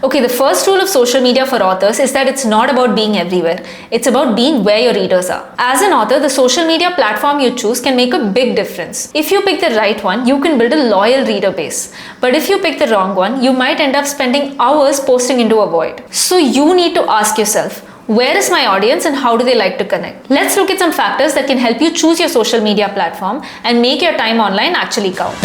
Okay, the first rule of social media for authors is that it's not about being everywhere. It's about being where your readers are. As an author, the social media platform you choose can make a big difference. If you pick the right one, you can build a loyal reader base. But if you pick the wrong one, you might end up spending hours posting into a void. So you need to ask yourself, where is my audience and how do they like to connect? Let's look at some factors that can help you choose your social media platform and make your time online actually count.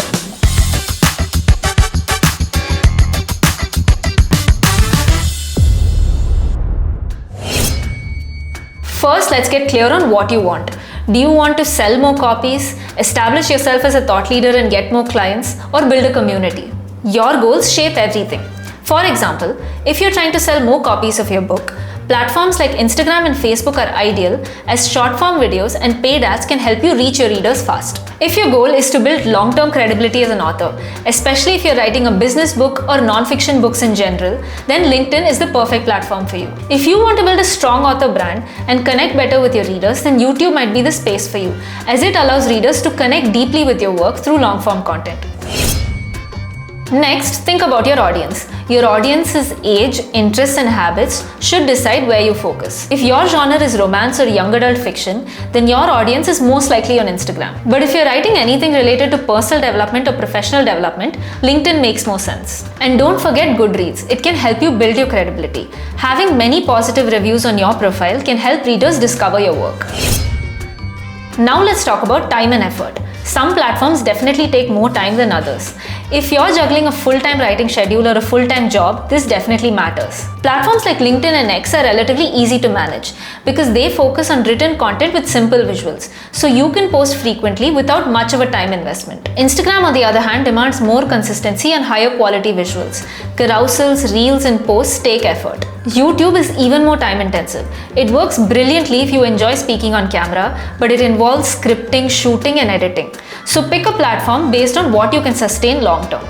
First, let's get clear on what you want. Do you want to sell more copies, establish yourself as a thought leader and get more clients, or build a community? Your goals shape everything. For example, if you're trying to sell more copies of your book, platforms like Instagram and Facebook are ideal, as short-form videos and paid ads can help you reach your readers fast. If your goal is to build long-term credibility as an author, especially if you're writing a business book or non-fiction books in general, then LinkedIn is the perfect platform for you. If you want to build a strong author brand and connect better with your readers, then YouTube might be the space for you, as it allows readers to connect deeply with your work through long-form content. Next, think about your audience. Your audience's age, interests and habits should decide where you focus. If your genre is romance or young adult fiction, then your audience is most likely on Instagram. But if you're writing anything related to personal development or professional development, LinkedIn makes more sense. And don't forget Goodreads. It can help you build your credibility. Having many positive reviews on your profile can help readers discover your work. Now let's talk about time and effort. Some platforms definitely take more time than others. If you're juggling a full-time writing schedule or a full-time job, this definitely matters. Platforms like LinkedIn and X are relatively easy to manage because they focus on written content with simple visuals, so you can post frequently without much of a time investment. Instagram, on the other hand, demands more consistency and higher quality visuals. Carousels, reels, and posts take effort. YouTube is even more time intensive. It works brilliantly if you enjoy speaking on camera, but it involves scripting, shooting, and editing. So pick a platform based on what you can sustain long term.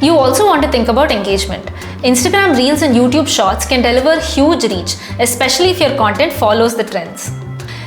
You also want to think about engagement. Instagram Reels and YouTube Shorts can deliver huge reach, especially if your content follows the trends.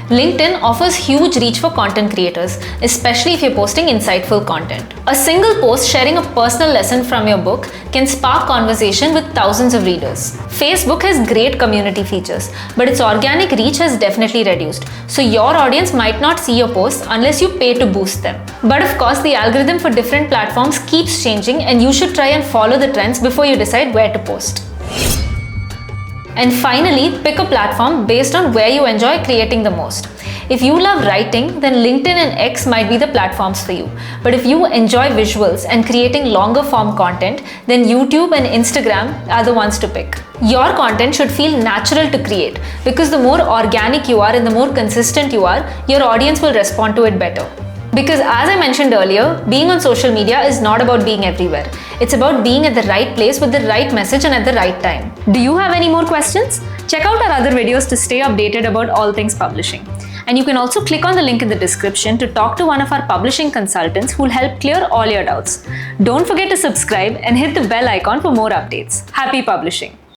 LinkedIn offers huge reach for content creators, especially if you're posting insightful content. A single post sharing a personal lesson from your book can spark conversation with thousands of readers. Facebook has great community features, but its organic reach has definitely reduced, so your audience might not see your posts unless you pay to boost them. But of course, the algorithm for different platforms keeps changing, and you should try and follow the trends before you decide where to post. And finally, pick a platform based on where you enjoy creating the most. If you love writing, then LinkedIn and X might be the platforms for you. But if you enjoy visuals and creating longer form content, then YouTube and Instagram are the ones to pick. Your content should feel natural to create, because the more organic you are and the more consistent you are, your audience will respond to it better. Because as I mentioned earlier, being on social media is not about being everywhere. It's about being at the right place with the right message and at the right time. Do you have any more questions? Check out our other videos to stay updated about all things publishing. And you can also click on the link in the description to talk to one of our publishing consultants who will help clear all your doubts. Don't forget to subscribe and hit the bell icon for more updates. Happy publishing!